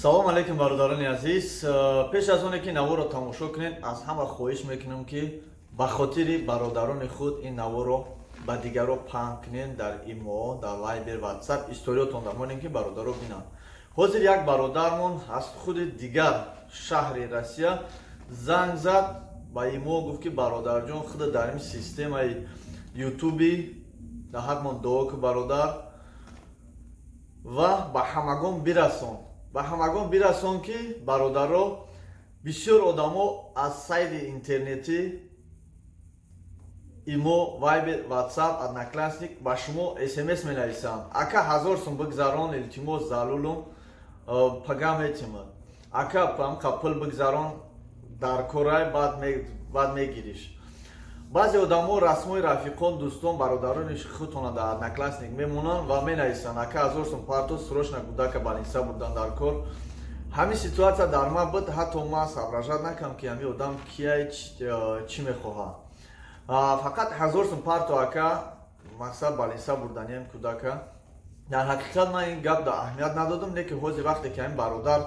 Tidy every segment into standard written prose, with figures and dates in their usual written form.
салом алейкум бародарони азиз. Пеш аз оне ки наворо тамошо кунед, аз ҳама хоҳиш мекунам ки ба хотири бародарони худ ин наворо ба дигаро паҳн кунед дар имо, дар вайбер, ватсап историётон дар монем ки бародаро бинанд. ҳозир як бародармон аз худи дигар шаҳри Россия занг зад ба имо гуфт ки бародарҷон худа дар ин системаи ютуби даҳатмон дуо ки бародар ва ба ҳамагон бирасон ки бародаро бисёр одамо аз сайти интернетӣ имо, вайбер, ватсап, одноклассник ба шумо смс менависанд. Ака 1000 сум бигзарон, илтимос залулум пагаметимад. Ака памка пул бигзарон дар корай баъд мегириш. баъзе одамо расмои рафиқон, дӯстон, бародарони худтона дар одноклассник мемонанд ва менависанд ака 1000 сум парто срочно гудака балинса будан дар кор. ҳамин ситуатсия дар ман буд, ҳатто ман соображат накардам ки ҳамин одам кияй чӣ мехоҳад. Фақат 1000 сум парто ака мақсад балинса бурданиям кудака. дар ҳақиқат ман ин гап дар аҳамият надодам, лекин ҳозир вақте ки ҳамин бародар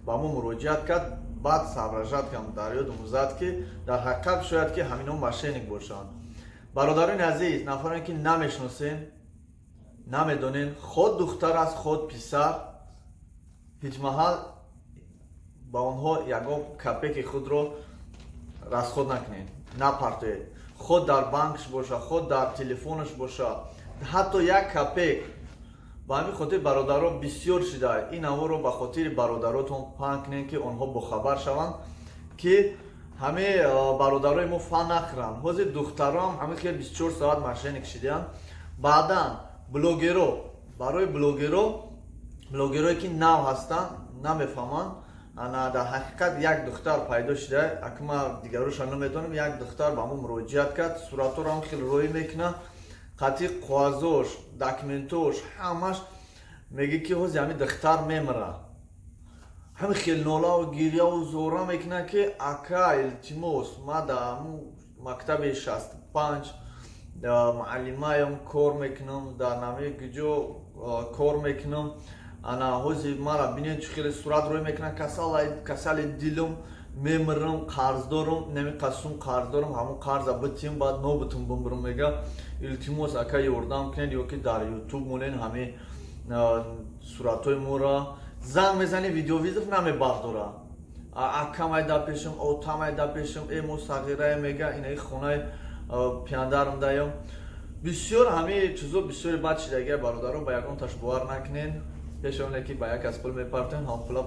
ба мо муроҷиат кард, баъд соображат кардам, дар ёдам омӯзад ки дар ҳақиқат шояд ки ҳамино мошенник бошанд. бародарони азиз, нафароне ки намешиносем, намедонем, ход духтар аст, ход писар, ҳеҷ маҳал ба онҳо ягон капеки худро расход накунед, напартоед. Ход дар банкш боша, ход дар телефонаш боша, ҳатто як капек. ба ҳамин хотир бародаро бисёр шуда ин наворо ба хотири бародаротон паҳн кунед ки онҳо бохабар шаванд ки ҳаме бародарои мо фан нахӯранд. ҳозир духтарам ҳамин хел 24 соат мошенник шуданд. баъдан блогеро, барои блогерое ки нав ҳастанд, намефаҳманд. ана дар ҳақиқат як духтар пайдо шуда, ака ман дигароша намедонам, як духтар ба мо муроҷиат кард, сураторам хеле рӯй мекуна, қатъи қоғазош, документош ҳамаш меге ки ҳозир ҳамин духтар мемира. ҳамин хеле нолаву гирьяву зора мекуна ки ака илтимос, ман дар мактаби 65 муаллимаям кор мекунам, дар намеҷо кор мекунам. ана ҳозир мара бинед чӣ хеле сурат рӯй мекуна, касали дилам, мемирам, қарздорам, намеқадр сум қарз дорам, ҳамон қарза битим, баъд нобитам бимирам. мега илтимос ака ёрдам кунед, ё ки дар ютуб монен ҳамин суратҳои моро занг мезани, видеовизов намебардора. ака майда пешам, ота майда пешам, мо сағирае, мега инаи хонаи пияндарам даём. бисёр ҳамин чизо бисёри бад шуда. агар бародаро ба ягон таш бовар накунед, пеш оне ки ба як аз пул мепартоен ҳампула.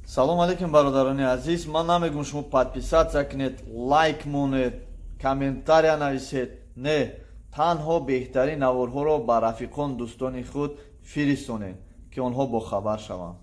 салом алейкум бародарони азиз, ман намегӯям шумо подписатсия кунед, лайк монед, комментария нависед. Не, танҳо беҳтарин наворҳоро ба рафиқон, дӯстони худ фиристонед ки онҳо бохабар шаванд.